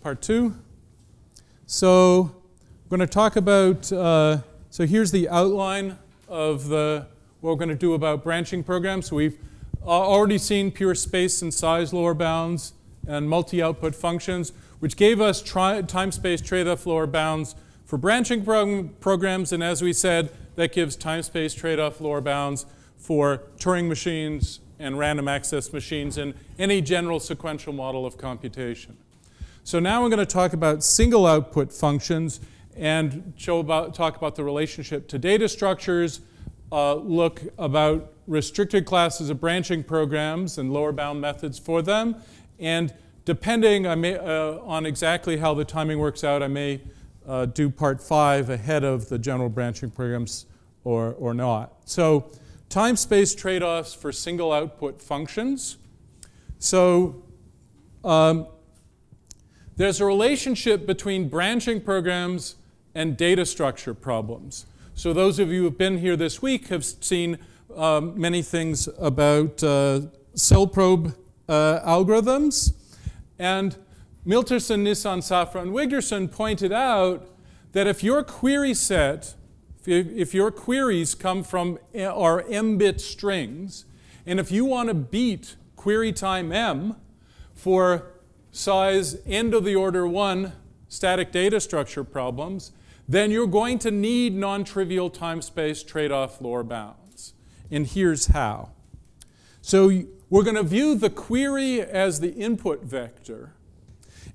part 2. So we're going to talk about, so here's the outline of what we're going to do about branching programs. So we've already seen pure space and size lower bounds and multi-output functions, which gave us time-space trade-off lower bounds for branching programs. And as we said, that gives time-space trade-off lower bounds for Turing machines and random access machines and any general sequential model of computation. So now we're going to talk about single output functions and talk about the relationship to data structures, look about restricted classes of branching programs and lower bound methods for them. And depending on exactly how the timing works out, I may do part 5 ahead of the general branching programs or not. So time-space trade-offs for single output functions. So there's a relationship between branching programs and data structure problems. So those of you who have been here this week have seen many things about cell probe algorithms. And Milterson, Nissan, Safra, and Wigderson pointed out that if your query set, if your queries come from our m-bit strings, and if you want to beat query time m for size end of the order 1 static data structure problems, then you're going to need non-trivial time-space trade-off lower bounds. And here's how. So we're going to view the query as the input vector.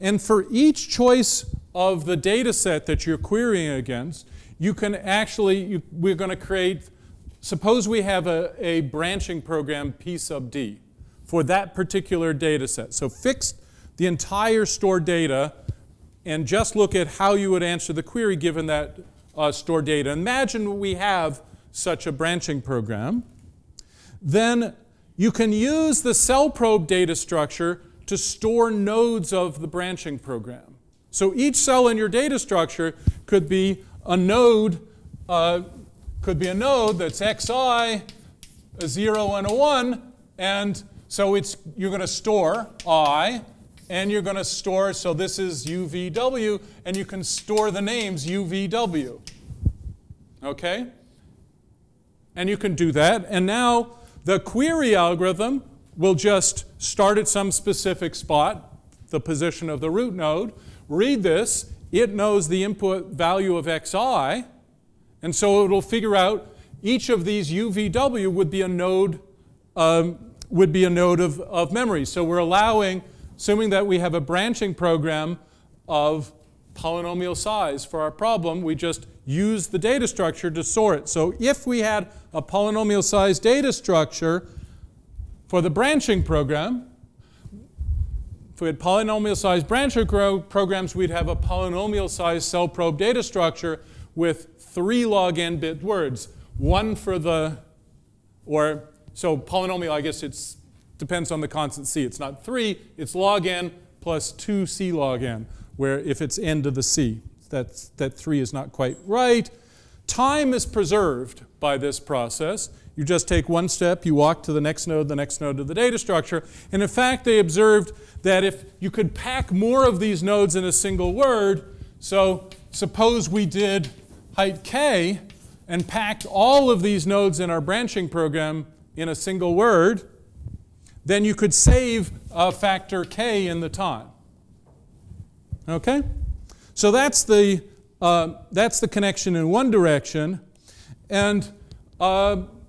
And for each choice of the data set that you're querying against, you can actually, we're going to create, suppose we have a branching program P sub D for that particular data set. So fix the entire stored data and just look at how you would answer the query given that stored data. Imagine we have such a branching program. Then you can use the cell probe data structure to store nodes of the branching program. So each cell in your data structure could be a node, that's xi, a 0 and a 1, and so you're going to store I, and you're going to store, so this is UVW, and you can store the names UVW. Okay? And you can do that, and now the query algorithm will just start at some specific spot, the position of the root node, read this, it knows the input value of xi, and so it will figure out each of these UVW would be a node of memory. So we're allowing, assuming that we have a branching program of polynomial size for our problem, we just use the data structure to sort it. So if we had a polynomial size data structure for the branching program, if we had polynomial-sized branching programs, we'd have a polynomial-sized cell probe data structure with 3 log n bit words. One for the, so polynomial, I guess it depends on the constant c. It's not 3, it's log n plus 2 c log n, where if it's n to the c, that 3 is not quite right. Time is preserved by this process. You just take one step, you walk to the next node of the data structure. And in fact, they observed that if you could pack more of these nodes in a single word, so suppose we did height k and packed all of these nodes in our branching program in a single word, then you could save a factor k in the time. Okay? So that's the connection in one direction. And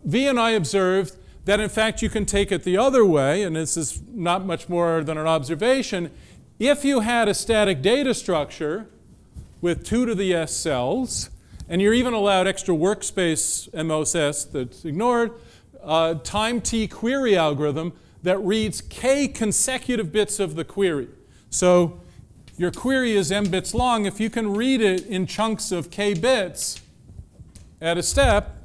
V and I observed that in fact you can take it the other way, and this is not much more than an observation. If you had a static data structure with 2 to the s cells, and you're even allowed extra workspace MOS that's ignored, time t query algorithm that reads k consecutive bits of the query. So your query is m bits long. If you can read it in chunks of k bits at a step,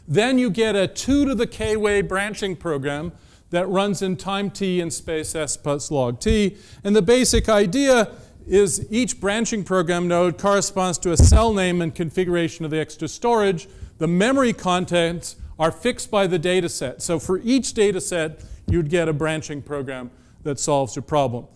then you get a 2 to the k way branching program that runs in time t in space s plus log t. And the basic idea is each branching program node corresponds to a cell name and configuration of the extra storage. The memory contents are fixed by the data set. So for each data set, you'd get a branching program that solves your problem.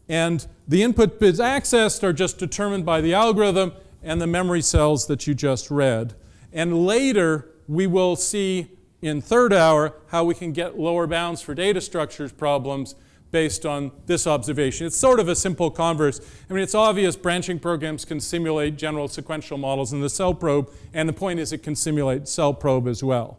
And the input bits accessed are just determined by the algorithm and the memory cells that you just read. And later, we will see in third hour how we can get lower bounds for data structures problems based on this observation. It's sort of a simple converse. I mean, it's obvious branching programs can simulate general sequential models in the cell probe, and the point is it can simulate cell probe as well.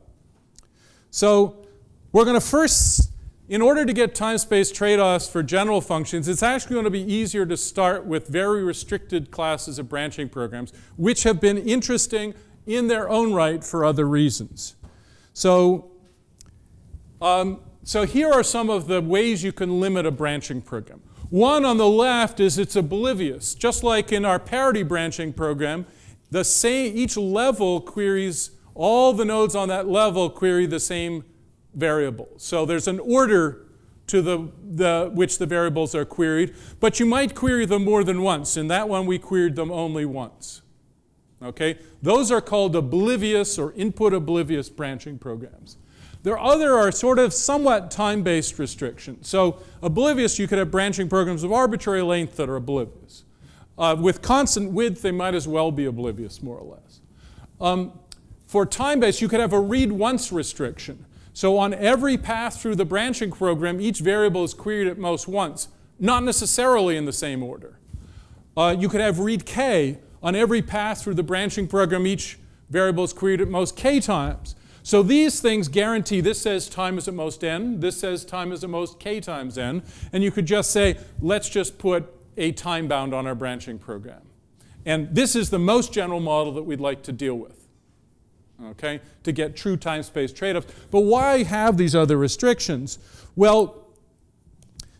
So we're going to first, in order to get time-space trade-offs for general functions, it's actually going to be easier to start with very restricted classes of branching programs, which have been interesting in their own right for other reasons. So here are some of the ways you can limit a branching program. One on the left is it's oblivious. Just like in our parity branching program, each level queries, all the nodes on that level query the same variable. So there's an order to which the variables are queried, but you might query them more than once. In that one, we queried them only once. Okay? Those are called oblivious or input oblivious branching programs. There are sort of somewhat time-based restrictions. So oblivious, you could have branching programs of arbitrary length that are oblivious. With constant width, they might as well be oblivious, more or less. For time-based, you could have a read-once restriction. So on every path through the branching program, each variable is queried at most once, not necessarily in the same order. You could have read k. On every path through the branching program, each variable is queried at most k times. So these things guarantee this says time is at most n, this says time is at most k times n, and you could just say, let's just put a time bound on our branching program. And this is the most general model that we'd like to deal with, okay, to get true time-space trade-offs. But why have these other restrictions? Well,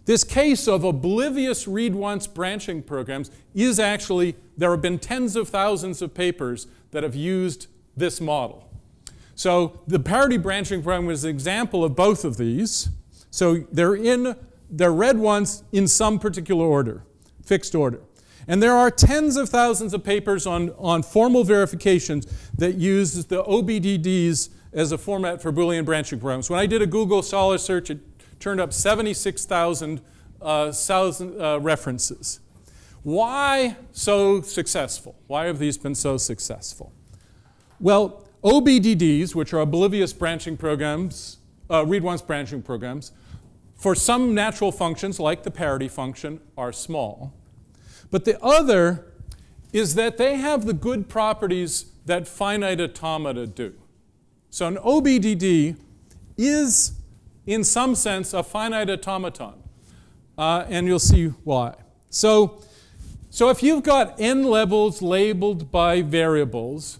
this case of oblivious read-once branching programs is actually, there have been tens of thousands of papers that have used this model. So the parity branching program is an example of both of these. So they're read once in some particular order, fixed order. And there are tens of thousands of papers on formal verifications that use the OBDDs as a format for Boolean branching programs. When I did a Google Scholar search, it turned up 76,000 references. Why so successful? Why have these been so successful? Well, OBDDs, which are oblivious branching programs, read-once branching programs, for some natural functions, like the parity function, are small. But the other is that they have the good properties that finite automata do. So an OBDD is, in some sense, a finite automaton. And you'll see why. So if you've got n levels labeled by variables,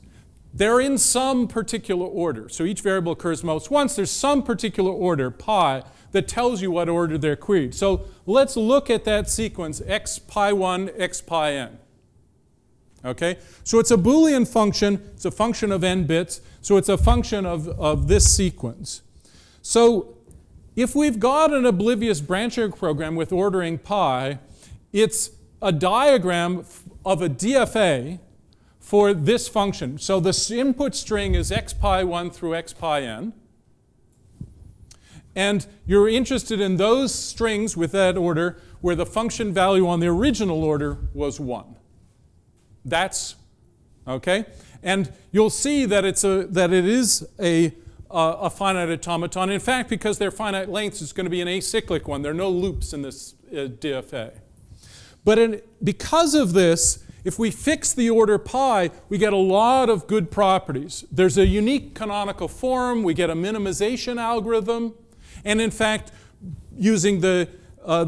they're in some particular order. So each variable occurs most once. There's some particular order, pi, that tells you what order they're queried. So let's look at that sequence, x pi 1, x pi n. Okay? So it's a Boolean function. It's a function of n bits. So it's a function of this sequence. So if we've got an oblivious branching program with ordering pi, it's a diagram of a DFA for this function. So the input string is x pi 1 through x pi n. And you're interested in those strings with that order where the function value on the original order was 1. That's, okay? And you'll see that it is a finite automaton. In fact, because they're finite lengths, it's going to be an acyclic one. There are no loops in this DFA. But because of this, if we fix the order pi, we get a lot of good properties. There's a unique canonical form. We get a minimization algorithm. And in fact, using the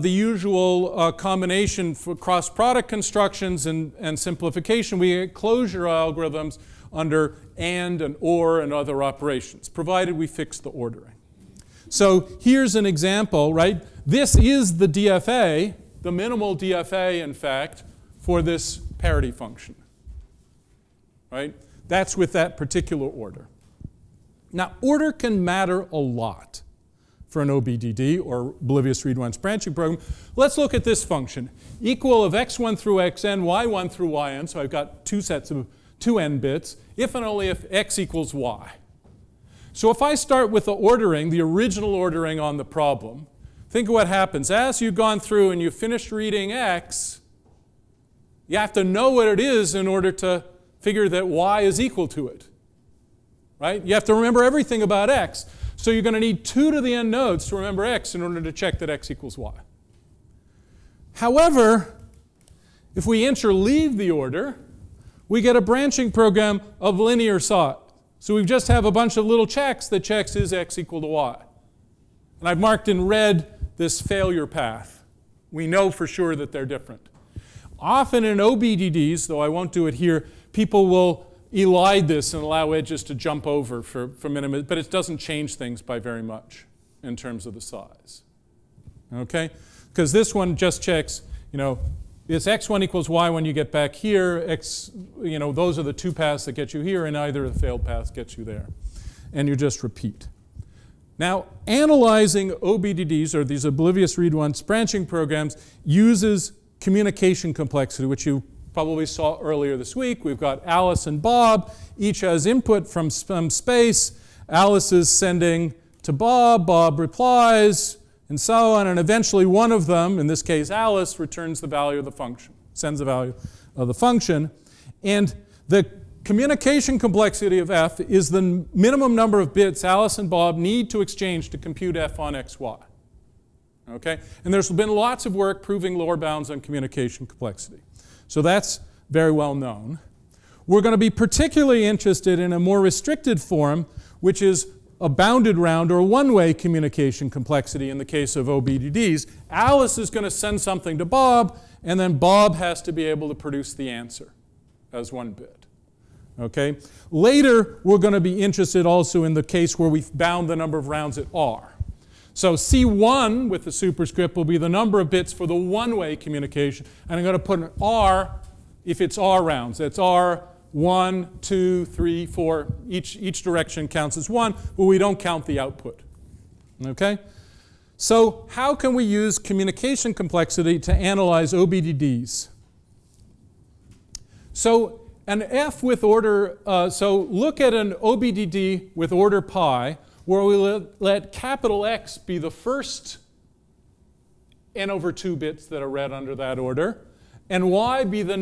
usual combination for cross-product constructions and simplification, we get closure algorithms under and or and other operations, provided we fix the ordering. So here's an example, right? This is the DFA, the minimal DFA, in fact, for this parity function, right? That's with that particular order. Now, order can matter a lot for an OBDD, or oblivious read-once branching program. Let's look at this function. Equal of x1 through xn, y1 through yn, so I've got two sets of 2n bits, if and only if x equals y. So if I start with the ordering, the original ordering on the problem, think of what happens. As you've gone through and you've finished reading x, you have to know what it is in order to figure that y is equal to it. Right? You have to remember everything about x. So you're going to need 2 to the n nodes to remember x in order to check that x equals y. However, if we interleave the order, we get a branching program of linear size. So we just have a bunch of little checks that checks is x equal to y. And I've marked in red this failure path. We know for sure that they're different. Often in OBDDs, though I won't do it here, people will elide this and allow edges to jump over for minimum, but it doesn't change things by very much in terms of the size. Okay? Because this one just checks, it's x1 equals y when you get back here. Those are the 2 paths that get you here, and either of the failed paths gets you there. And you just repeat. Now, analyzing OBDDs, or these oblivious read-once branching programs, uses communication complexity, which you probably saw earlier this week. We've got Alice and Bob. Each has input from some space. Alice is sending to Bob. Bob replies, and so on. And eventually one of them, in this case Alice, returns the value of the function, sends the value of the function. And the communication complexity of f is the minimum number of bits Alice and Bob need to exchange to compute f on xy. Okay? And there's been lots of work proving lower bounds on communication complexity. So that's very well known. We're going to be particularly interested in a more restricted form, which is a bounded round or one-way communication complexity in the case of OBDDs. Alice is going to send something to Bob, and then Bob has to be able to produce the answer as 1 bit. Okay? Later, we're going to be interested also in the case where we've bound the number of rounds at r. So C1 with the superscript will be the number of bits for the one-way communication, and I'm going to put an r if it's r rounds. That's r 1, 2, 3, 4. Each direction counts as 1, but we don't count the output. Okay? So how can we use communication complexity to analyze OBDDs? So an f with order, so look at an OBDD with order pi, where we let capital X be the first n/2 bits that are read under that order, and y be the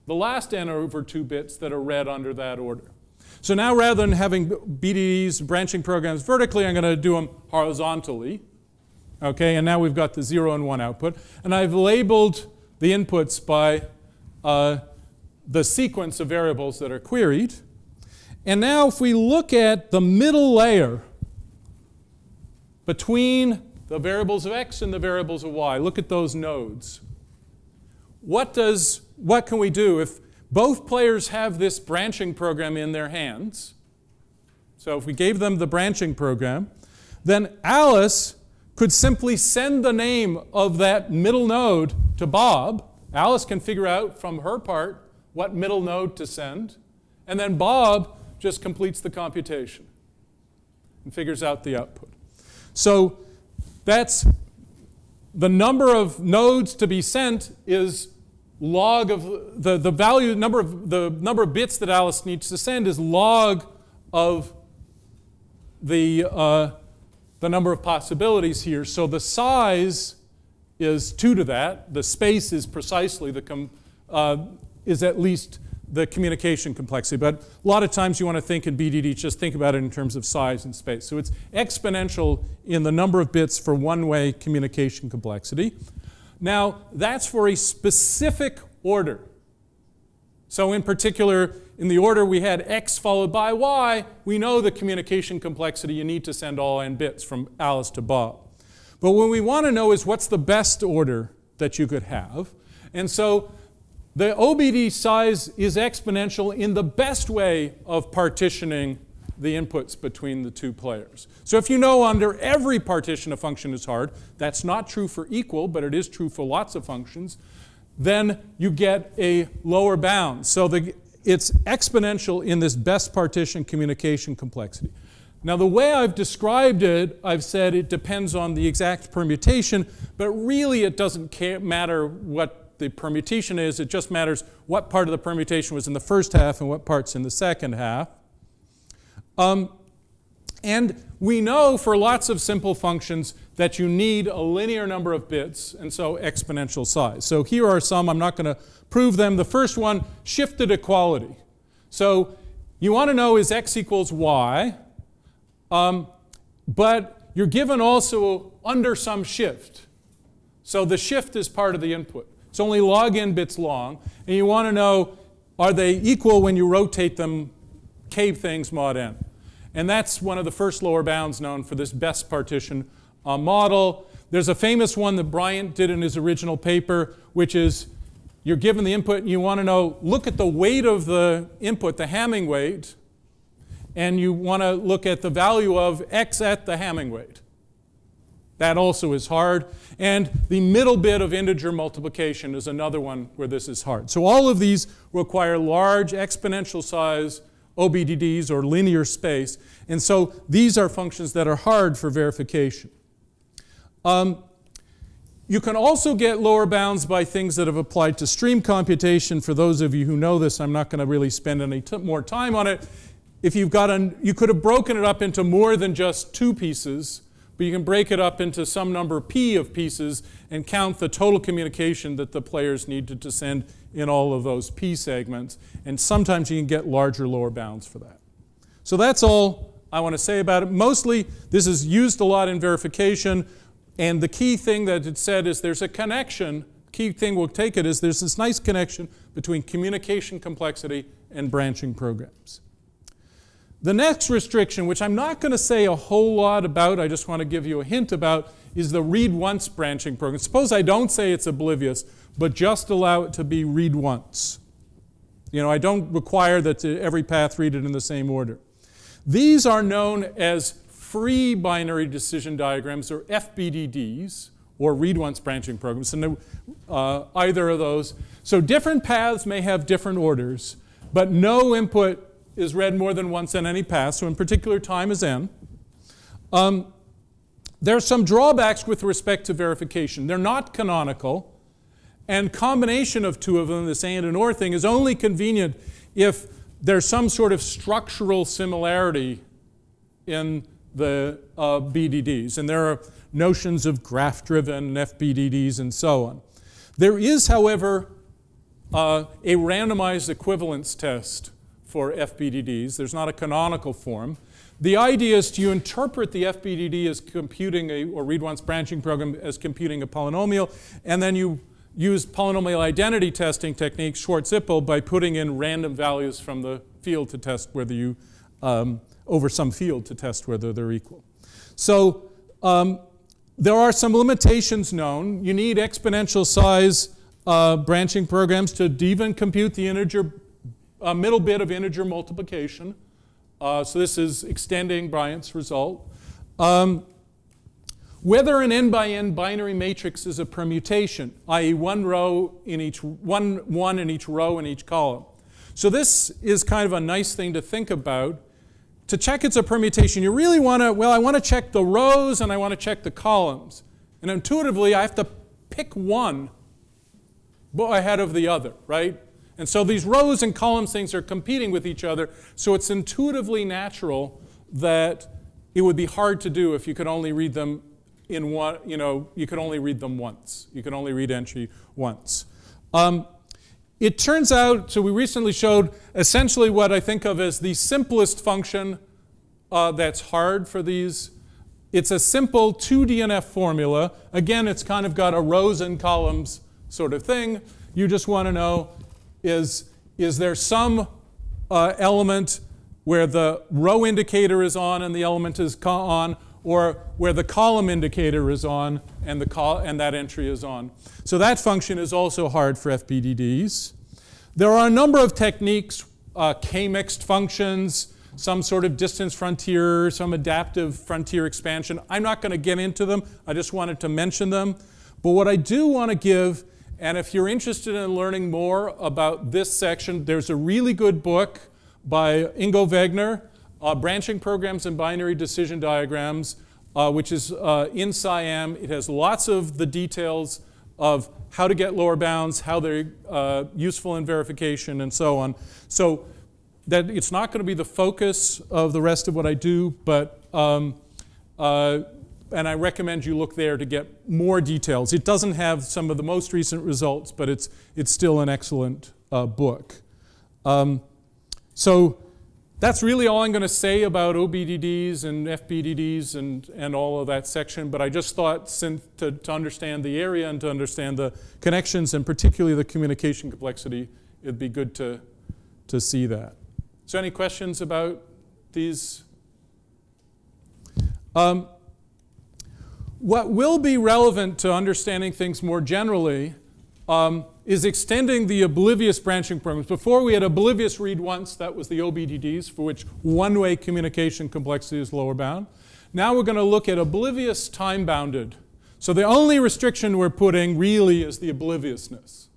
last n/2 bits that are read under that order. So now rather than having BDDs, branching programs vertically, I'm going to do them horizontally. Okay, and now we've got the 0 and 1 output. And I've labeled the inputs by the sequence of variables that are queried. And now if we look at the middle layer between the variables of x and the variables of y, look at those nodes. What can we do if both players have this branching program in their hands? So if we gave them the branching program, then Alice could simply send the name of that middle node to Bob. Alice can figure out from her part what middle node to send, and then Bob just completes the computation and figures out the output. So that's the number of nodes to be sent is log of the number of bits that Alice needs to send is log of the number of possibilities here. So the size is 2 to that. The space is precisely is at least the communication complexity. But a lot of times you want to think in BDD, just think about it in terms of size and space. So it's exponential in the number of bits for one-way communication complexity. Now, that's for a specific order. So in particular, in the order we had x followed by y, we know the communication complexity. You need to send all n bits from Alice to Bob. But what we want to know is what's the best order that you could have. And so the OBD size is exponential in the best way of partitioning the inputs between the two players. So if you know under every partition a function is hard, that's not true for equal, but it is true for lots of functions, then you get a lower bound. So it's exponential in this best partition communication complexity. Now the way I've described it, I've said it depends on the exact permutation, but really it doesn't matter what the permutation is. It just matters what part of the permutation was in the first half and what part's in the second half. And we know for lots of simple functions that you need a linear number of bits, and so exponential size. So here are some. I'm not going to prove them. The first one, shifted equality. So you want to know is x equals y, but you're given also under some shift. So the shift is part of the input. It's only log n bits long, and you want to know, are they equal when you rotate them k things mod n? And that's one of the first lower bounds known for this best partition model. There's a famous one that Bryant did in his original paper, which is you're given the input and you want to know, look at the weight of the input, the Hamming weight, and you want to look at the value of x at the Hamming weight. That also is hard. And the middle bit of integer multiplication is another one where this is hard. So all of these require large exponential size OBDDs, or linear space. And so these are functions that are hard for verification. You can also get lower bounds by things that have applied to stream computation. For those of you who know this, I'm not going to really spend any more time on it. If you've got you could have broken it up into more than just 2 pieces, but you can break it up into some number p of pieces and count the total communication that the players needed to send in all of those p segments. And sometimes you can get larger lower bounds for that. So that's all I want to say about it. Mostly, this is used a lot in verification. And the key thing that it said is there's a connection. Key thing we'll take it is there's this nice connection between communication complexity and branching programs. The next restriction, which I'm not going to say a whole lot about, I just want to give you a hint about, is the read once branching program. Suppose I don't say it's oblivious, but just allow it to be read once. You know, I don't require that every path read it in the same order. These are known as free binary decision diagrams, or FBDDs, or read once branching programs, and either of those. So different paths may have different orders, but no input is read more than once in any path, so in particular time is n. There are some drawbacks with respect to verification. They're not canonical, and combination of 2 of them, this and and or thing, is only convenient if there's some sort of structural similarity in the BDDs. And there are notions of graph-driven FBDDs and so on. There is, however, a randomized equivalence test for FBDDs. There's not a canonical form. The idea is to interpret the FBDD as computing or read once branching program as computing a polynomial, and then you use polynomial identity testing technique, Schwartz-Zippel, by putting in random values from the field to test whether you, over some field to test whether they're equal. So there are some limitations known. You need exponential size branching programs to even compute the integer middle bit of integer multiplication. So this is extending Bryant's result. Whether an n by n binary matrix is a permutation, i.e. one row in each, one in each row in each column. So this is kind of a nice thing to think about. To check it's a permutation, you really want to, well, I want to check the rows and I want to check the columns. And intuitively, I have to pick one ahead of the other, right? And so these rows and columns things are competing with each other, so it's intuitively natural that it would be hard to do if you could only read them in one, you know, you could only read them once. You could only read entry once. It turns out, so we recently showed essentially what I think of as the simplest function that's hard for these. It's a simple 2DNF formula. Again, it's kind of got a rows and columns sort of thing. You just want to know, is there some element where the row indicator is on and the element is on, or where the column indicator is on and that entry is on. So that function is also hard for FBDDs. There are a number of techniques, k-mixed functions, some sort of distance frontier, some adaptive frontier expansion. I'm not going to get into them. I just wanted to mention them. But what I do want to give, and if you're interested in learning more about this section, there's a really good book by Ingo Wegner, Branching Programs and Binary Decision Diagrams, which is in SciAm. It has lots of the details of how to get lower bounds, how they're useful in verification, and so on. So that it's not going to be the focus of the rest of what I do, but and I recommend you look there to get more details. It doesn't have some of the most recent results, but it's still an excellent book. So that's really all I'm going to say about OBDDs and FBDDs and all of that section. But I just thought to understand the area and to understand the connections and particularly the communication complexity, it'd be good to see that. So any questions about these? What will be relevant to understanding things more generally is extending the oblivious branching programs. Before we had oblivious read once, that was the OBDDs, for which one-way communication complexity is lower bound. Now we're going to look at oblivious time-bounded. So the only restriction we're putting really is the obliviousness.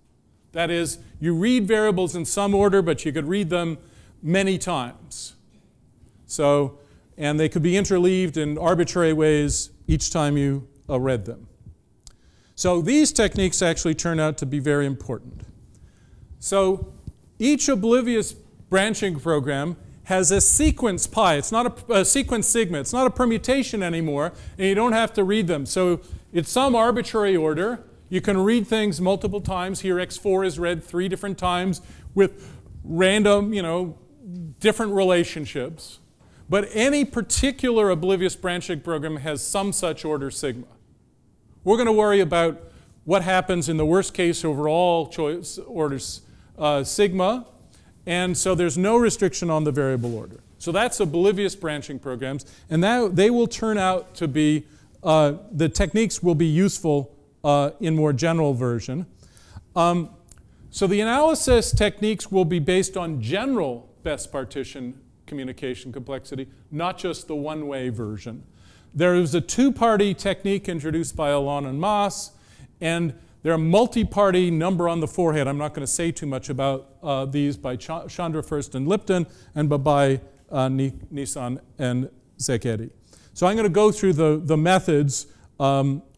That is, you read variables in some order, but you could read them many times. So, and they could be interleaved in arbitrary ways each time you read them. So these techniques actually turn out to be very important. So each oblivious branching program has a sequence pi. It's not a sequence sigma. It's not a permutation anymore, and you don't have to read them. So it's some arbitrary order. You can read things multiple times. Here x4 is read 3 different times with random, different relationships. But any particular oblivious branching program has some such order sigma. We're going to worry about what happens in the worst case over all choice orders sigma. And so there's no restriction on the variable order. So that's oblivious branching programs. And they will turn out to be, the techniques will be useful in more general version. So the analysis techniques will be based on general best partition communication complexity, not just the one-way version. There is a two-party technique introduced by Alon and Maas, and there are multi-party number on the forehead. I'm not going to say too much about these by Chandra first and Lipton, and by Nissan and Zekeri. So I'm going to go through the methods,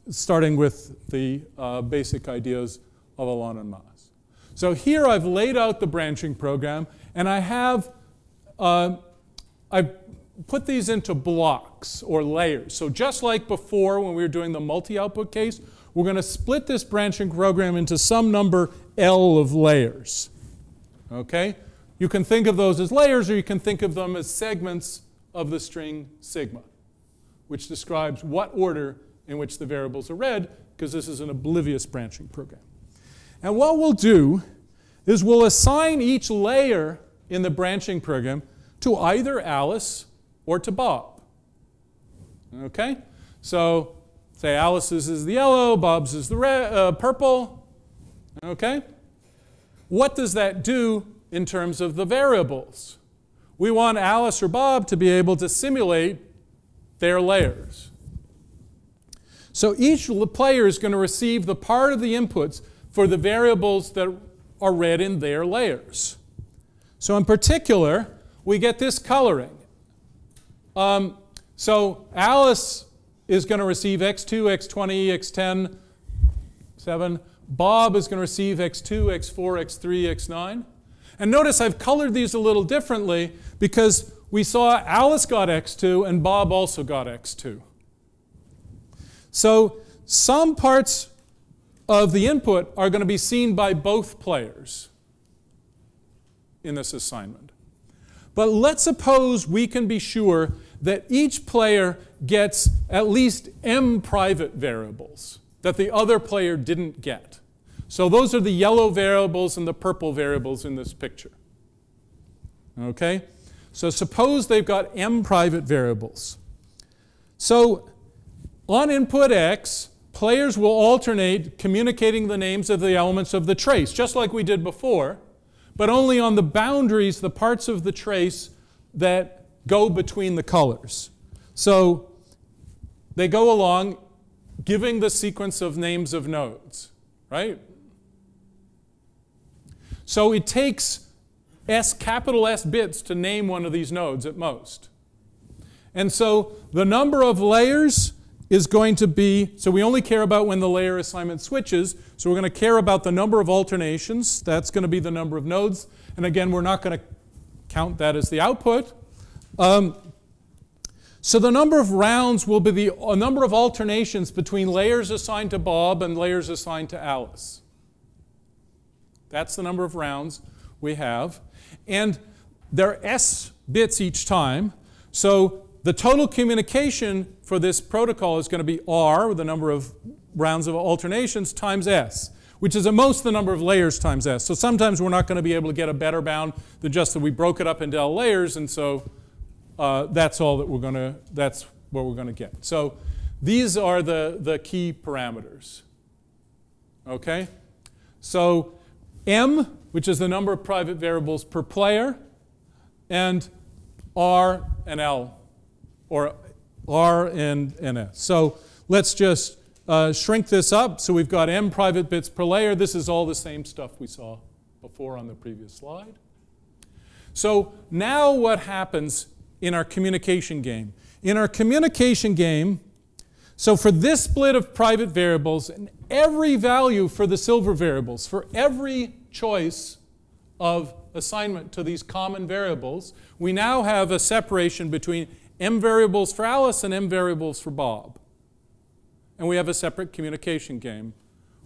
starting with the basic ideas of Alon and Maas. So here I've laid out the branching program, and I have I've put these into blocks or layers. So just like before when we were doing the multi-output case, we're going to split this branching program into some number L of layers. Okay? You can think of those as layers, or you can think of them as segments of the string sigma, which describes what order in which the variables are read, because this is an oblivious branching program. And what we'll do is we'll assign each layer in the branching program to either Alice or to Bob. Okay? So say Alice's is the yellow, Bob's is the red, purple. Okay? What does that do in terms of the variables? We want Alice or Bob to be able to simulate their layers. So each player is going to receive the part of the inputs for the variables that are read in their layers. So in particular, we get this coloring. So Alice is going to receive x2, x20, x10, 7. Bob is going to receive x2, x4, x3, x9. And notice I've colored these a little differently because we saw Alice got x2 and Bob also got x2. So some parts of the input are going to be seen by both players in this assignment. But let's suppose we can be sure that each player gets at least m private variables that the other player didn't get. So those are the yellow variables and the purple variables in this picture. Okay? So suppose they've got m private variables. So on input x, players will alternate communicating the names of the elements of the trace, just like we did before, but only on the boundaries, the parts of the trace that go between the colors. So they go along giving the sequence of names of nodes, right? So it takes capital S bits to name one of these nodes at most. And so the number of layers is going to be, so we only care about when the layer assignment switches, so we're going to care about the number of alternations. That's going to be the number of nodes. And again, we're not going to count that as the output. So the number of rounds will be the number of alternations between layers assigned to Bob and layers assigned to Alice. That's the number of rounds we have. And there are S bits each time. So the total communication for this protocol is going to be R, the number of rounds of alternations, times S, which is at most the number of layers times S. So sometimes we're not going to be able to get a better bound than just that we broke it up into L layers, and so that's all that that's what we're going to get. So these are the key parameters. Okay? So M, which is the number of private variables per player, and R and L, or R and S. So let's just shrink this up. So we've got M private bits per layer. This is all the same stuff we saw before on the previous slide. So now what happens in our communication game? In our communication game, so for this split of private variables, and every value for the silver variables, for every choice of assignment to these common variables, we now have a separation between M variables for Alice and M variables for Bob. And we have a separate communication game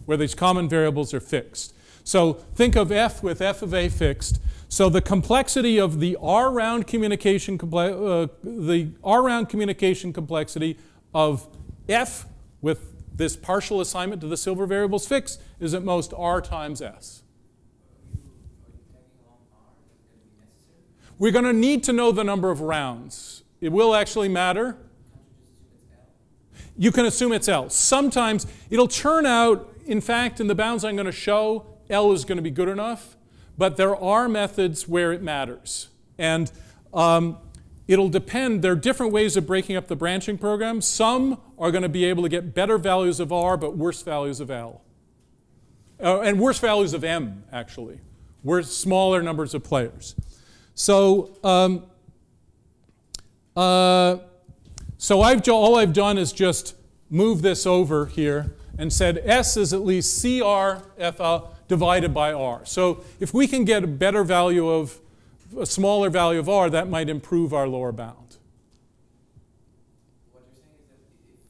where these common variables are fixed. So think of F with F of A fixed. So the complexity of the R-round communication, complexity of F with this partial assignment to the silver variables fixed is at most R times S. We're going to need to know the number of rounds. It will actually matter. You can assume it's L. Sometimes it'll turn out, in fact, in the bounds I'm going to show, L is going to be good enough. But there are methods where it matters. And it'll depend. There are different ways of breaking up the branching program. Some are going to be able to get better values of R, but worse values of L. And worse values of M, actually. Worse, smaller numbers of players. So, all I've done is just move this over here and said S is at least CR FL divided by R. So if we can get a better value of, a smaller value of R, that might improve our lower bound. What you're saying is that if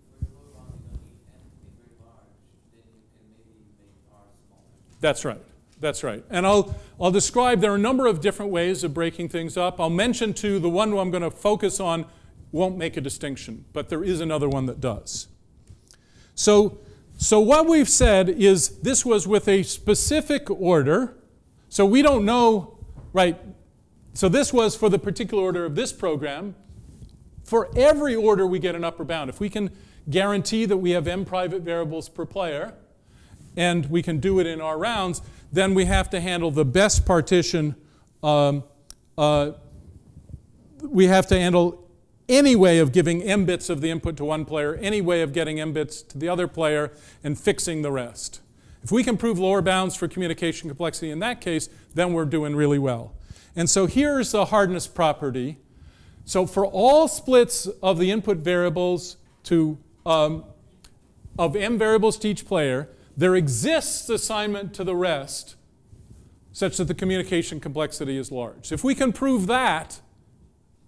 for your lower bound you don't need anything very large, then you can maybe make R smaller. That's right. That's right. And I'll describe, there are a number of different ways of breaking things up. I'll mention too, the one I'm going to focus on won't make a distinction, but there is another one that does. So what we've said is this was with a specific order. So we don't know, right? So this was for the particular order of this program. For every order, we get an upper bound. If we can guarantee that we have M private variables per player, and we can do it in our rounds, then we have to handle the best partition. We have to handle any way of giving M bits of the input to one player, any way of getting M bits to the other player, and fixing the rest. If we can prove lower bounds for communication complexity in that case, then we're doing really well. And so here's the hardness property. So for all splits of the input variables to, of M variables to each player, there exists assignment to the rest such that the communication complexity is large. If we can prove that,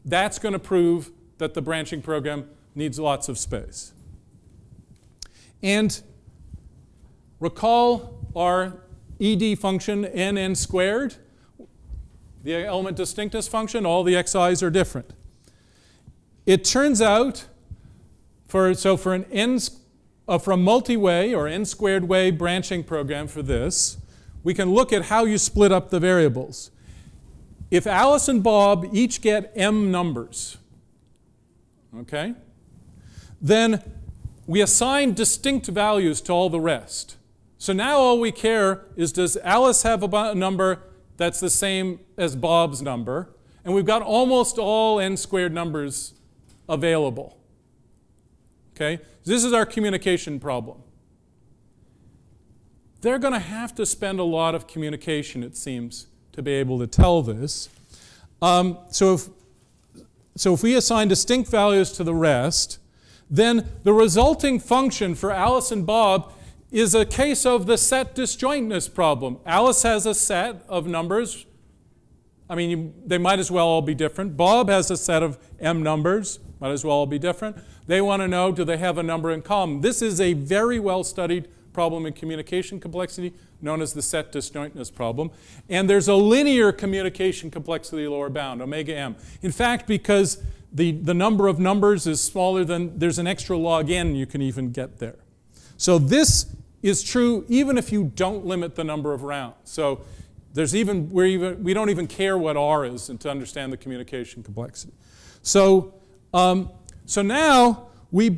that's going to prove that the branching program needs lots of space. And recall our ED function n squared, the element distinctness function, all the xi's are different. It turns out, for a multi-way or n squared way branching program for this, we can look at how you split up the variables. If Alice and Bob each get M numbers, okay, then we assign distinct values to all the rest. So now all we care is, does Alice have a number that's the same as Bob's number? And we've got almost all n squared numbers available. Okay? This is our communication problem. They're going to have to spend a lot of communication, it seems, to be able to tell this. So if we assign distinct values to the rest, then the resulting function for Alice and Bob is a case of the set disjointness problem. Alice has a set of numbers I mean, they might as well all be different. Bob has a set of m numbers, might as well all be different. They want to know, do they have a number in common? This is a very well-studied problem in communication complexity, known as the set disjointness problem. And there's a linear communication complexity lower bound, omega m. In fact, because the number of numbers is smaller than, there's an extra log n you can even get there. So this is true even if you don't limit the number of rounds. So there's we don't even care what r is to understand the communication complexity. So, so now we've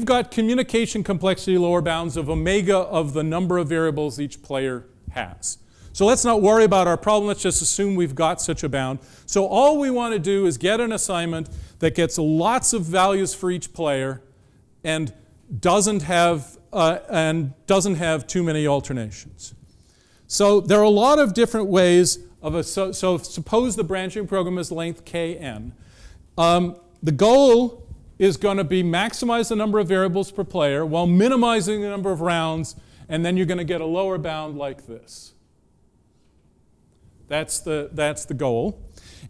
got communication complexity lower bounds of omega of the number of variables each player has. So let's not worry about our problem. Let's just assume we've got such a bound. So all we want to do is get an assignment that gets lots of values for each player and doesn't have too many alternations. So there are a lot of different ways of so suppose the branching program is length kn. The goal is going to be maximize the number of variables per player while minimizing the number of rounds, and then you're going to get a lower bound like this. That's the goal.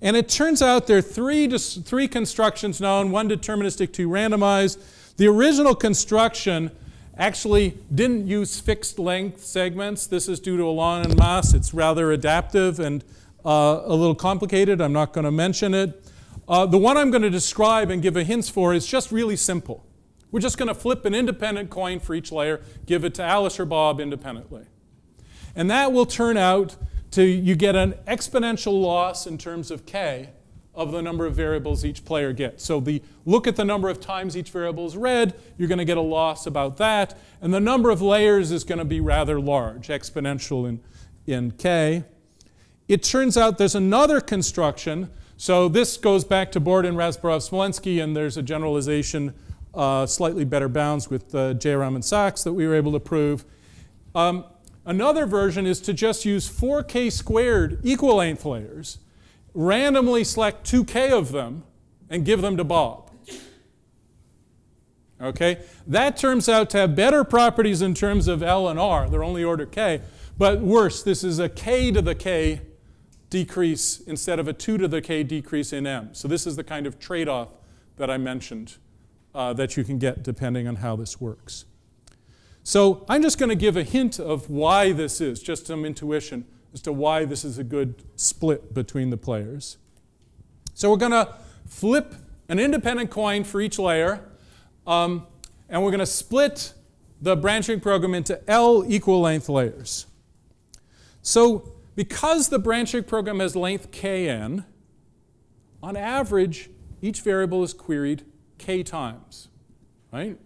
And it turns out there are three constructions known, one deterministic, two randomized. The original construction actually didn't use fixed length segments. This is due to Alon and Mas. It's rather adaptive and a little complicated. I'm not going to mention it. The one I'm going to describe and give a hint for is just really simple. We're just going to flip an independent coin for each layer, give it to Alice or Bob independently. And that will turn out to, you get an exponential loss in terms of k of the number of variables each player gets. So look at the number of times each variable is read, you're going to get a loss about that. And the number of layers is going to be rather large, exponential in k. It turns out there's another construction. So this goes back to Borden, Razborov, Smolensky, and there's a generalization, slightly better bounds with Jairam and Sachs that we were able to prove. Another version is to just use 4k squared equal length layers, randomly select 2k of them, and give them to Bob. Okay? That turns out to have better properties in terms of L and R. They're only order k. But worse, this is a k to the k decrease instead of a 2 to the k decrease in m. So this is the kind of trade-off that I mentioned that you can get depending on how this works. So I'm just going to give a hint of why this is, just some intuition as to why this is a good split between the players. So we're going to flip an independent coin for each layer, and we're going to split the branching program into L equal length layers. So because the branching program has length kn, on average, each variable is queried k times, right?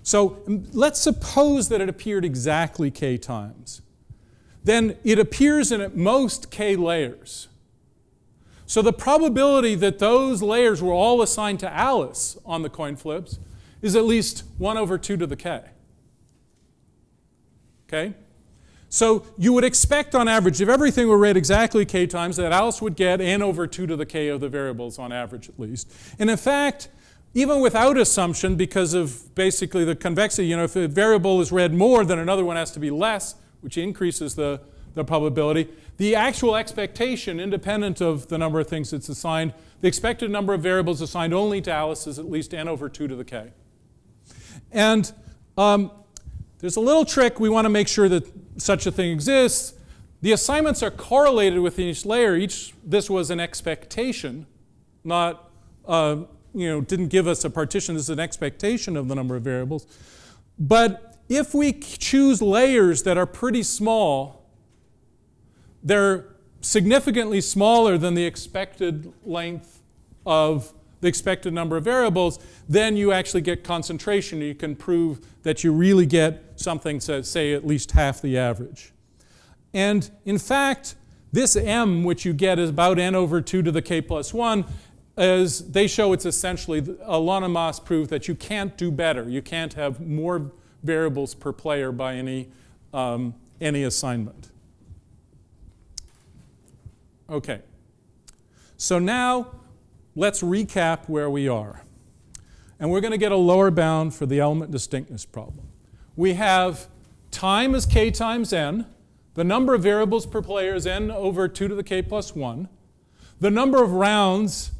So let's suppose that it appeared exactly k times. Then it appears in at most k layers. So the probability that those layers were all assigned to Alice on the coin flips is at least 1 over 2 to the k. Okay? So you would expect on average, if everything were read exactly k times, that Alice would get n over 2 to the k of the variables on average at least. And in fact, even without assumption, because of basically the convexity, if a variable is read more, then another one has to be less, which increases the probability. The actual expectation, independent of the number of things it's assigned, the expected number of variables assigned only to Alice is at least n over 2 to the k. And there's a little trick. We want to make sure that such a thing exists. The assignments are correlated with each layer. This was an expectation, not didn't give us a partition. This is an expectation of the number of variables. But if we choose layers that are pretty small, they're significantly smaller than the expected length of the expected number of variables, then you actually get concentration. You can prove that you really get something, say, at least half the average. And in fact, this m, which you get is about n over 2 to the k plus 1, as they show it's essentially, Alon and Mas prove that you can't do better. You can't have more variables per player by any assignment. Okay. So now let's recap where we are. And we're going to get a lower bound for the element distinctness problem. We have time as k times n. The number of variables per player is n over 2 to the k plus 1. The number of rounds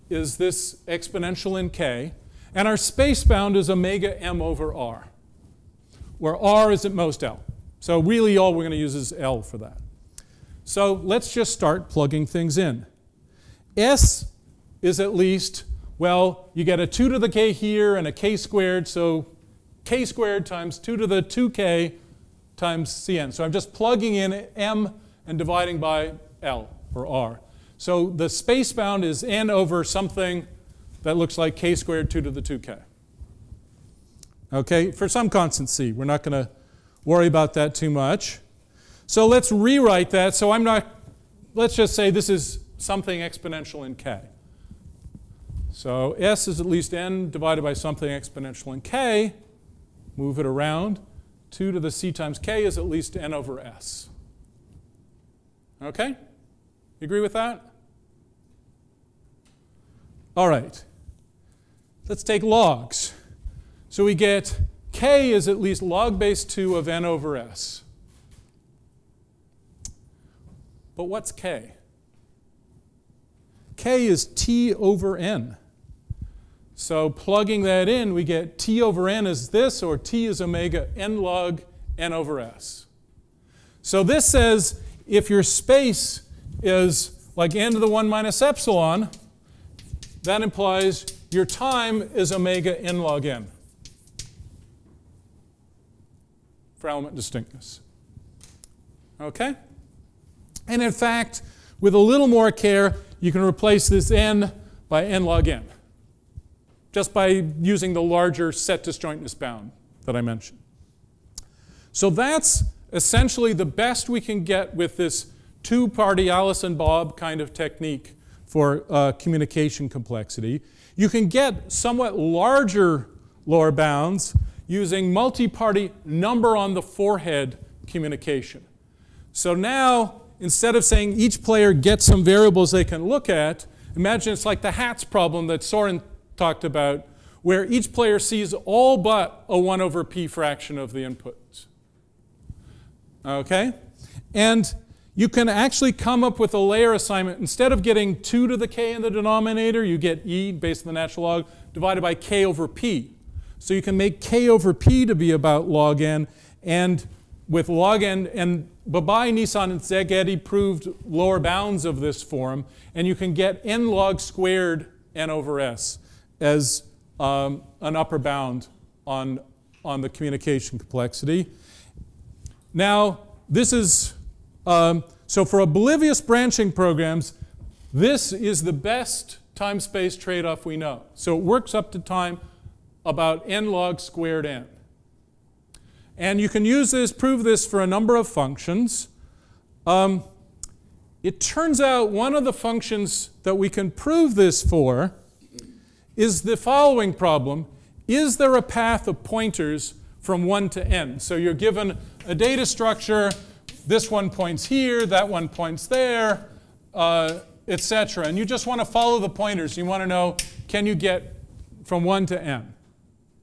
is this exponential in k. And our space bound is omega m over r, where r is at most L. So really all we're going to use is L for that. So let's just start plugging things in. S is at least, well, you get a 2 to the k here and a k squared, so k squared times 2 to the 2k times Cn. So I'm just plugging in m and dividing by L, or r. So the space bound is n over something that looks like k squared 2 to the 2k. Okay, for some constant c. We're not going to worry about that too much. So let's rewrite that. So let's just say this is something exponential in k. So s is at least n divided by something exponential in k. Move it around. 2 to the c times k is at least n over s. Okay? You agree with that? All right. Let's take logs. So we get k is at least log base 2 of n over s. But what's k? K is t over n. So plugging that in, we get t over n is this, or t is omega n log n over s. So this says if your space is like n to the 1 minus epsilon, that implies your time is omega n log n for element distinctness. Okay? And in fact, with a little more care, you can replace this n by n log n, just by using the larger set disjointness bound that I mentioned. So that's essentially the best we can get with this two-party Alice and Bob kind of technique for communication complexity. You can get somewhat larger lower bounds using multi-party number on the forehead communication. So now, instead of saying each player gets some variables they can look at, imagine it's like the hats problem that Soren talked about, where each player sees all but a 1 over p fraction of the inputs. Okay? And you can actually come up with a layer assignment. Instead of getting 2 to the k in the denominator, you get e based on the natural log divided by k over p. So you can make k over p to be about log n, and with log n, and Babai, Nissan, and Szegedi proved lower bounds of this form, and you can get n log squared n over s as an upper bound on the communication complexity. Now, this is, so for oblivious branching programs, this is the best time-space trade-off we know. So it works up to time about n log squared n. And you can use this, prove this for a number of functions. It turns out one of the functions that we can prove this for is the following problem. Is there a path of pointers from 1 to n? So you're given a data structure. This one points here, that one points there, etc. And you just want to follow the pointers. You want to know, can you get from 1 to n?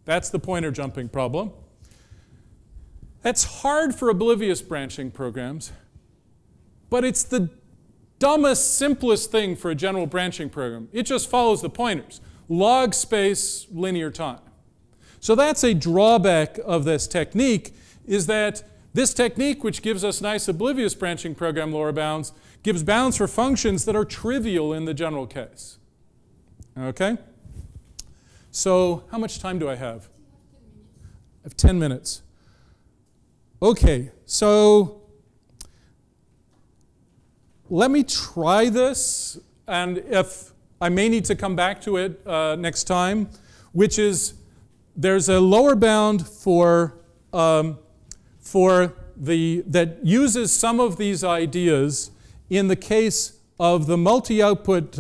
That's the pointer jumping problem. That's hard for oblivious branching programs, but it's the dumbest, simplest thing for a general branching program. It just follows the pointers. Log space, linear time. So that's a drawback of this technique, is that this technique, which gives us nice oblivious branching program lower bounds, gives bounds for functions that are trivial in the general case. Okay? So how much time do I have? I have 10 minutes. Okay, so let me try this, and if I may need to come back to it next time, which is there's a lower bound that uses some of these ideas in the case of the multi-output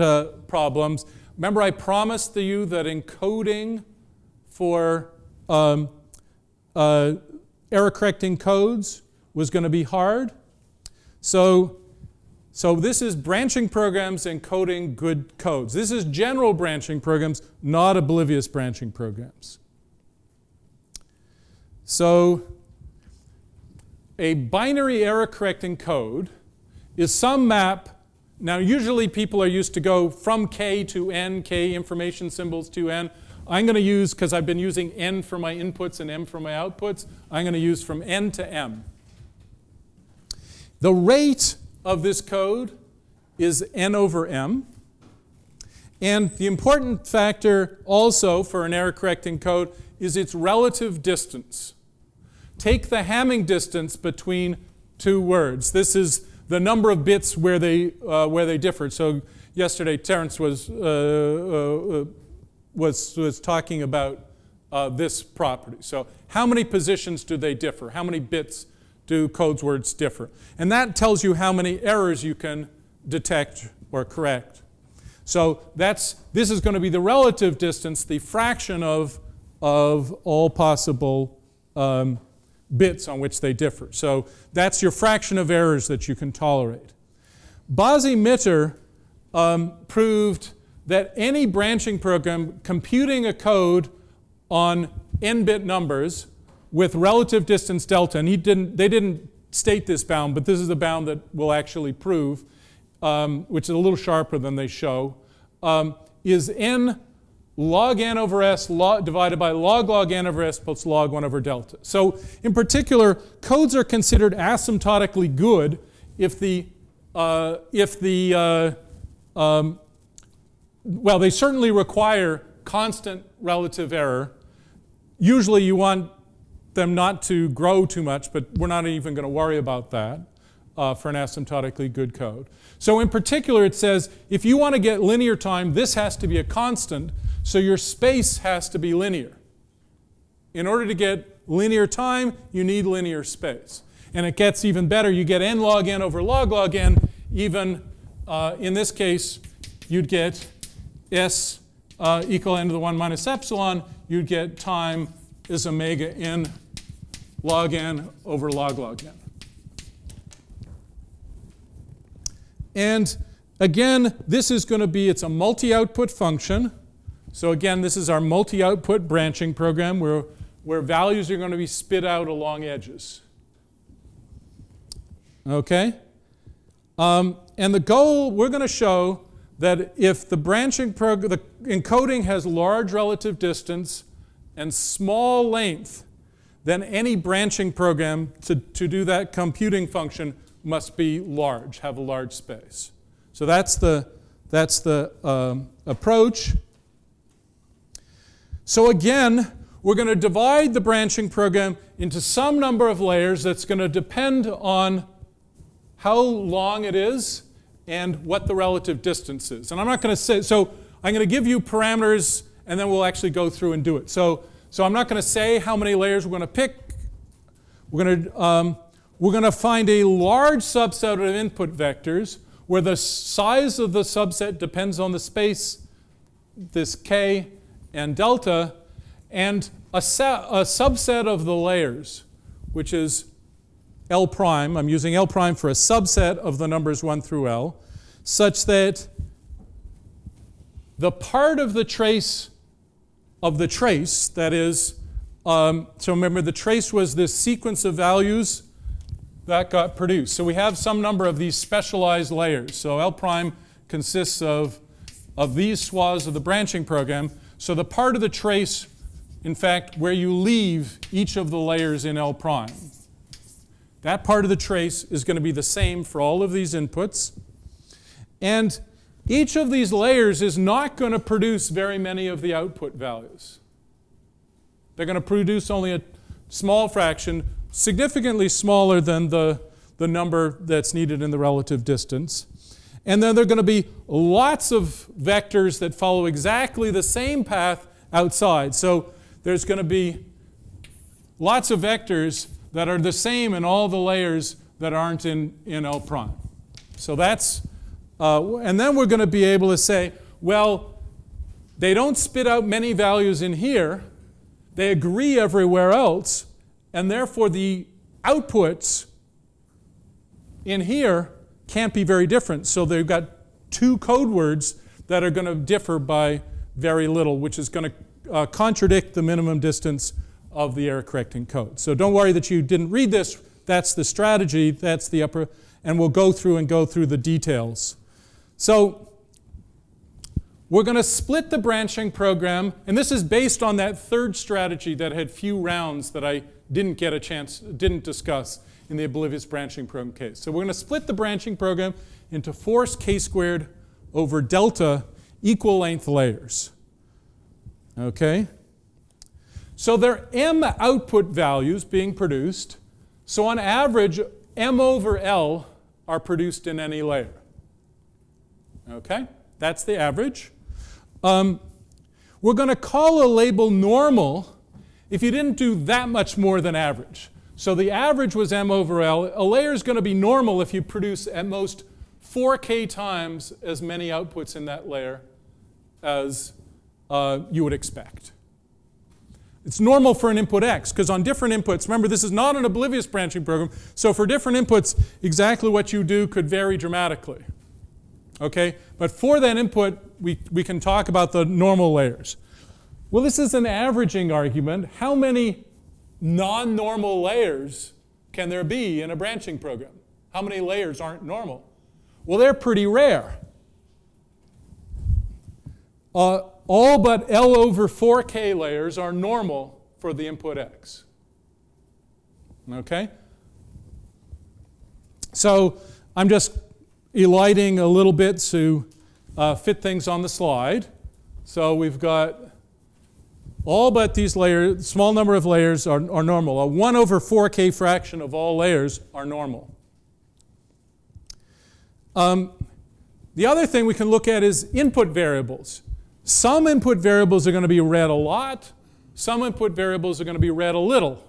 problems. Remember, I promised you that encoding for error-correcting codes was going to be hard. So this is branching programs encoding good codes. This is general branching programs, not oblivious branching programs. So a binary error correcting code is some map. Now, usually people are used to go from K to N, K information symbols to N. I'm going to use, because I've been using N for my inputs and M for my outputs, I'm going to use from N to M. The rate of this code is N over M. And the important factor also for an error correcting code is its relative distance. Take the Hamming distance between two words. This is the number of bits where they differed. So yesterday Terence was talking about this property. So how many positions do they differ? How many bits do code words differ? And that tells you how many errors you can detect or correct. So this is going to be the relative distance, the fraction of all possible bits on which they differ. So that's your fraction of errors that you can tolerate. Basi-Mitter proved that any branching program computing a code on n-bit numbers with relative distance delta, and they didn't state this bound, but this is the bound that we'll actually prove, which is a little sharper than they show, is n log n over s divided by log n over s plus log 1 over delta. So in particular, codes are considered asymptotically good if well, they certainly require constant relative error. Usually you want them not to grow too much, but we're not even going to worry about that for an asymptotically good code. So in particular, it says if you want to get linear time, this has to be a constant, so your space has to be linear. In order to get linear time, you need linear space. And it gets even better. You get n log n over log n. Even in this case, you'd get s equal n to the 1 minus epsilon. You'd get time is omega n log n over log n. And again, this is going to be, it's a multi-output function. So again, this is our multi-output branching program where values are going to be spit out along edges. Okay? And the goal, we're going to show that if the branching program, the encoding has large relative distance and small length, then any branching program to do that computing function must be large, have a large space. So that's the approach. So again, we're going to divide the branching program into some number of layers that's going to depend on how long it is and what the relative distance is. And I'm not going to say, so I'm going to give you parameters and then we'll actually go through and do it. So I'm not going to say how many layers we're going to pick. We're going to find a large subset of input vectors where the size of the subset depends on the space, this k and delta, and a subset of the layers, which is L prime. I'm using L prime for a subset of the numbers 1 through L, such that the part of the trace, that is, so remember the trace was this sequence of values that got produced. So we have some number of these specialized layers. So L prime consists of these swaths of the branching program. So the part of the trace, in fact, where you leave each of the layers in L prime, that part of the trace is going to be the same for all of these inputs. And each of these layers is not going to produce very many of the output values. They're going to produce only a small fraction, significantly smaller than the number that's needed in the relative distance. And then there are going to be lots of vectors that follow exactly the same path outside. So there's going to be lots of vectors that are the same in all the layers that aren't in L prime. So that's, and then we're going to be able to say, well, they don't spit out many values in here. They agree everywhere else. And therefore, the outputs in here can't be very different. So they've got two code words that are going to differ by very little, which is going to contradict the minimum distance of the error correcting code. So don't worry that you didn't read this that's the strategy, that's the upper, and we'll go through the details. So we're going to split the branching program, and this is based on that third strategy that had few rounds that I didn't discuss in the oblivious branching program case. So we're going to split the branching program into force k squared over delta equal length layers. Okay? So there are m output values being produced. So on average, m over L are produced in any layer. Okay? That's the average. We're going to call a label normal if you didn't do that much more than average. So the average was m over L. A layer is going to be normal if you produce at most 4k times as many outputs in that layer as you would expect. It's normal for an input x, because on different inputs, remember this is not an oblivious branching program, so for different inputs, exactly what you do could vary dramatically. Okay? But for that input, we can talk about the normal layers. Well, this is an averaging argument. How many non-normal layers can there be in a branching program? How many layers aren't normal? Well, they're pretty rare. All but L over 4k layers are normal for the input x. Okay? So I'm just eliding a little bit to fit things on the slide. So we've got all but these layers, small number of layers are normal. A 1 over 4k fraction of all layers are normal. The other thing we can look at is input variables. Some input variables are going to be read a lot. Some input variables are going to be read a little.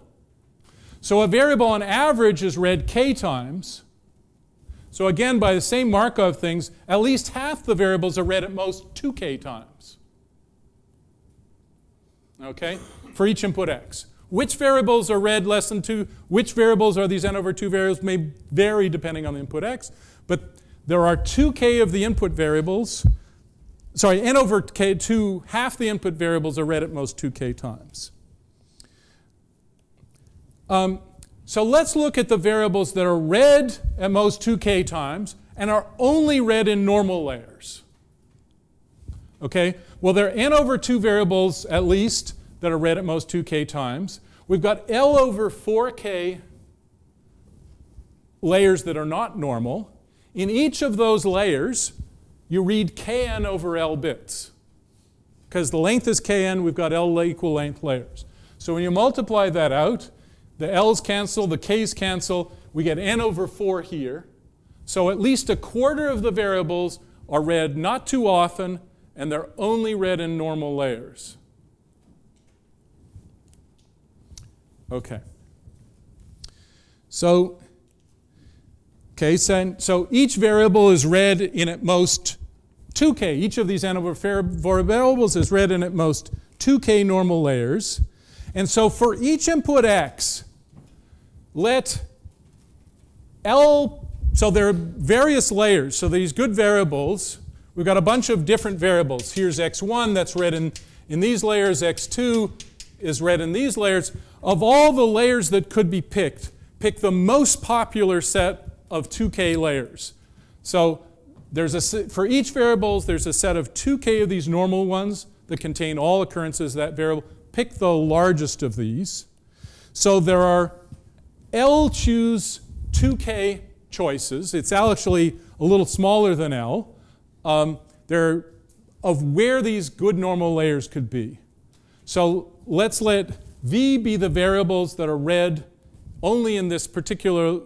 So a variable on average is read k times. So again, by the same Markov things, at least half the variables are read at most 2k times. Okay? For each input x. Which variables are read less than 2? Which variables are these n over 2 variables may vary depending on the input x. But there are 2k of the input variables. Sorry, n over k, half the input variables are read at most 2k times. So let's look at the variables that are read at most 2k times and are only read in normal layers. Okay? Well, there are n over 2 variables at least that are read at most 2k times. We've got L over 4k layers that are not normal. In each of those layers, you read kn over L bits. Because the length is kn, we've got L equal length layers. So when you multiply that out, the L's cancel, the K's cancel, we get n over 4 here. So at least a quarter of the variables are read not too often, and they're only read in normal layers. Okay. So each variable is read in at most 2k. Each of these n over 4 variables is read in at most 2k normal layers. And so for each input x, let L, so there are various layers. So these good variables, we've got a bunch of different variables. Here's x1 that's read in these layers. x2 is read in these layers. Of all the layers that could be picked, pick the most popular set of 2k layers. So for each variable, there's a set of 2k of these normal ones that contain all occurrences of that variable. Pick the largest of these. So there are L choose 2k choices. It's actually a little smaller than L. They're of where these good normal layers could be. So let's let V be the variables that are read only in this particular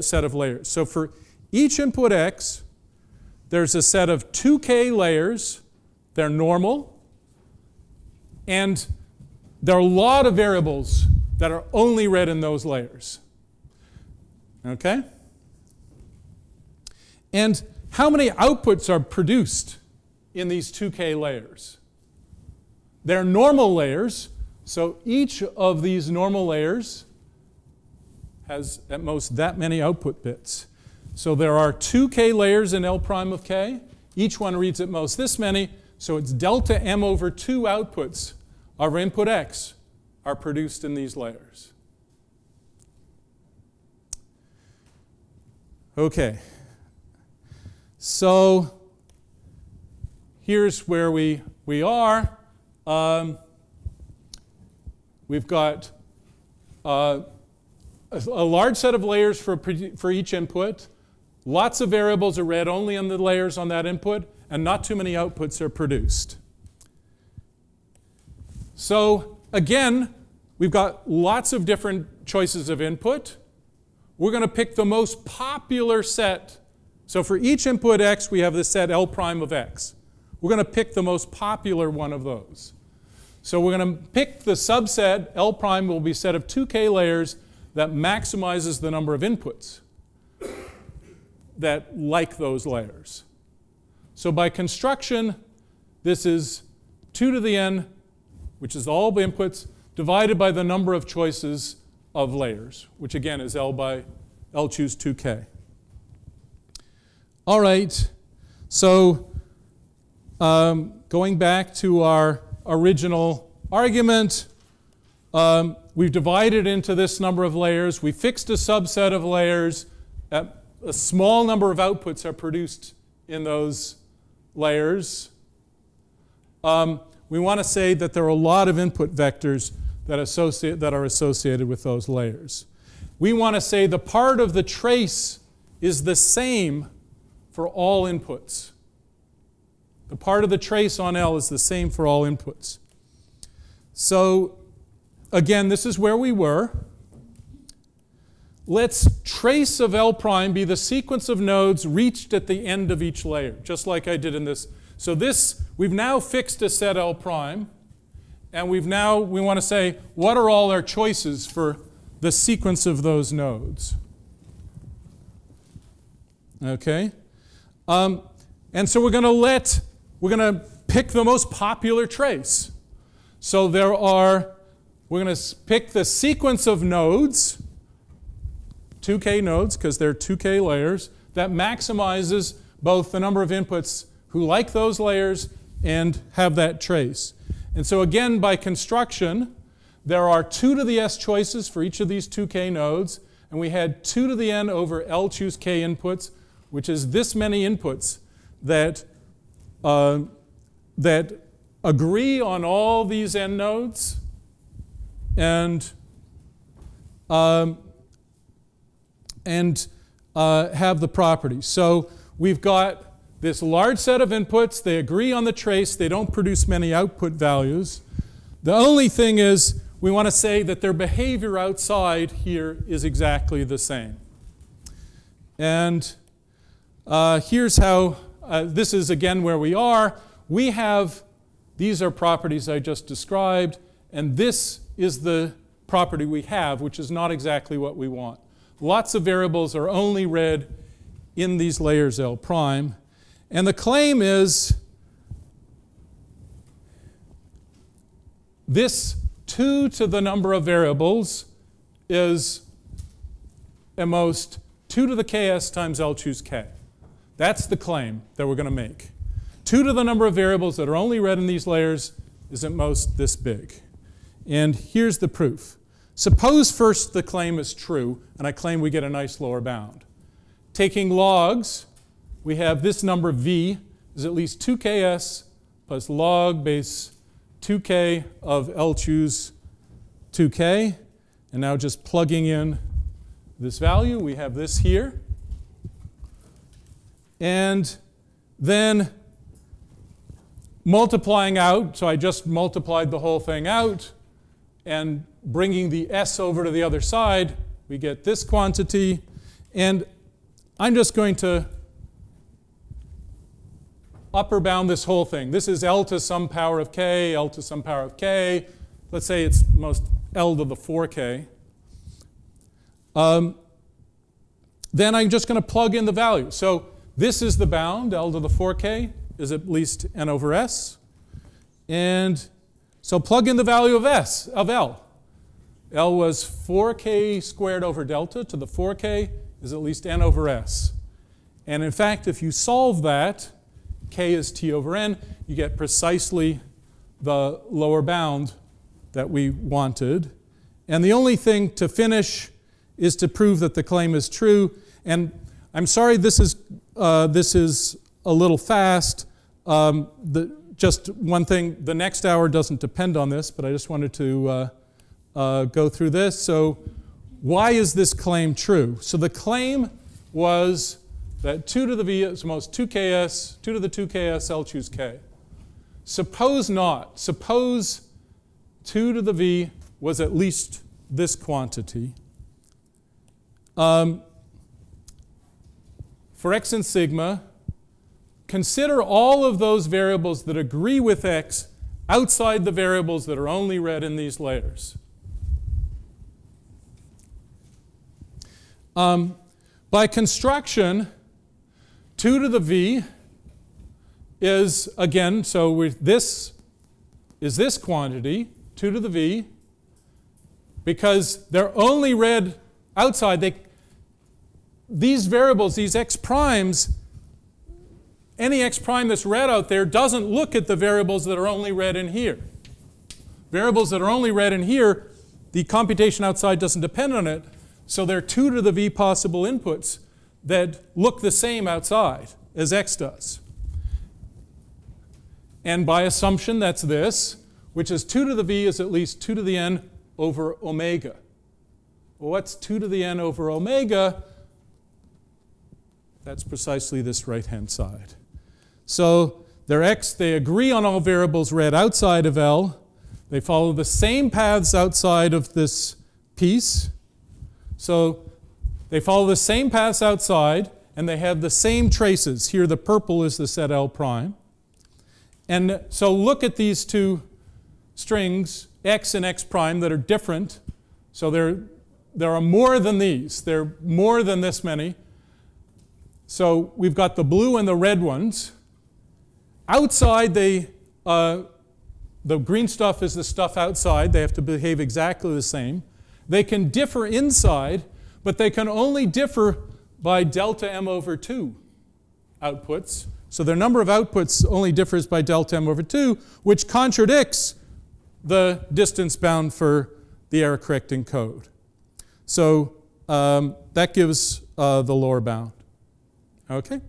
set of layers. So for each input x, there's a set of 2k layers. They're normal. And there are a lot of variables that are only read in those layers. Okay? And how many outputs are produced in these 2k layers? They're normal layers. So each of these normal layers has at most that many output bits. So there are 2k layers in L prime of k. Each one reads at most this many. So it's delta m over 2 outputs of input x are produced in these layers. Okay. So here's where we are. We've got a large set of layers for each input. Lots of variables are read only on the layers on that input, and not too many outputs are produced. So again, we've got lots of different choices of input. We're going to pick the most popular set. So for each input x, we have the set L prime of x. We're going to pick the most popular one of those. So we're going to pick the subset. L prime will be a set of 2k layers that maximizes the number of inputs that like those layers. So by construction, this is 2 to the n, which is all the inputs, divided by the number of choices of layers, which again is L choose 2k. All right, so going back to our original argument, we've divided into this number of layers. We fixed a subset of layers. A small number of outputs are produced in those layers. We want to say that there are a lot of input vectors that are associated with those layers. We want to say the part of the trace is the same for all inputs. The part of the trace on L is the same for all inputs. So again, this is where we were. Let's trace of L prime be the sequence of nodes reached at the end of each layer, just like I did in this. So we've now fixed a set L prime, and we want to say, what are all our choices for the sequence of those nodes? Okay? And so we're going to pick the most popular trace. So we're going to pick the sequence of nodes, 2k nodes, because they're 2k layers, that maximizes both the number of inputs who like those layers and have that trace. And so again, by construction, there are 2 to the s choices for each of these 2k nodes, and we had 2 to the n over L choose k inputs, which is this many inputs that agree on all these n nodes and have the properties. So we've got this large set of inputs. They agree on the trace. They don't produce many output values. The only thing is we want to say that their behavior outside here is exactly the same. And here's how, this is again where we are. These are properties I just described, and this is the property we have, which is not exactly what we want. Lots of variables are only read in these layers L prime. And the claim is this 2 to the number of variables is at most 2 to the ks times L choose k. That's the claim that we're going to make. 2 to the number of variables that are only read in these layers is at most this big. And here's the proof. Suppose first the claim is true, and I claim we get a nice lower bound. Taking logs, we have this number v is at least 2ks plus log base 2k of L choose 2k. And now just plugging in this value, we have this here. And then multiplying out, so I just multiplied the whole thing out, and bringing the s over to the other side, we get this quantity. And I'm just going to upper bound this whole thing. This is L to some power of k, L to some power of k. Let's say it's most L to the 4k. Then I'm just going to plug in the value. So this is the bound. L to the 4k is at least n over s. And so plug in the value of L. L was 4k squared over delta to the 4k is at least n over s. And in fact, if you solve that, k is t over n, you get precisely the lower bound that we wanted. And the only thing to finish is to prove that the claim is true. And I'm sorry this is a little fast. Just one thing, the next hour doesn't depend on this, but I just wanted to go through this. So why is this claim true? So the claim was that 2 to the v is most 2ks, 2 to the 2ks, L choose k. Suppose not. Suppose 2 to the v was at least this quantity. For x and sigma, consider all of those variables that agree with x outside the variables that are only read in these layers. By construction, 2 to the v is, again, so this is this quantity, 2 to the v, because they're only read outside. These variables, these x primes, any x prime that's read out there doesn't look at the variables that are only read in here. Variables that are only read in here, the computation outside doesn't depend on it, so there are 2 to the v possible inputs that look the same outside as x does. And by assumption, that's this, which is 2 to the v is at least 2 to the n over omega. Well, what's 2 to the n over omega? That's precisely this right-hand side. So they're x, they agree on all variables read outside of L. They follow the same paths outside of this piece. So they follow the same paths outside, and they have the same traces. Here the purple is the set L prime. And so look at these two strings, x and x prime, that are different. So there are more than these. There are more than this many. So we've got the blue and the red ones. Outside, the green stuff is the stuff outside. They have to behave exactly the same. They can differ inside, but they can only differ by delta m over 2 outputs. So their number of outputs only differs by delta m over 2, which contradicts the distance bound for the error-correcting code. So that gives the lower bound. Okay?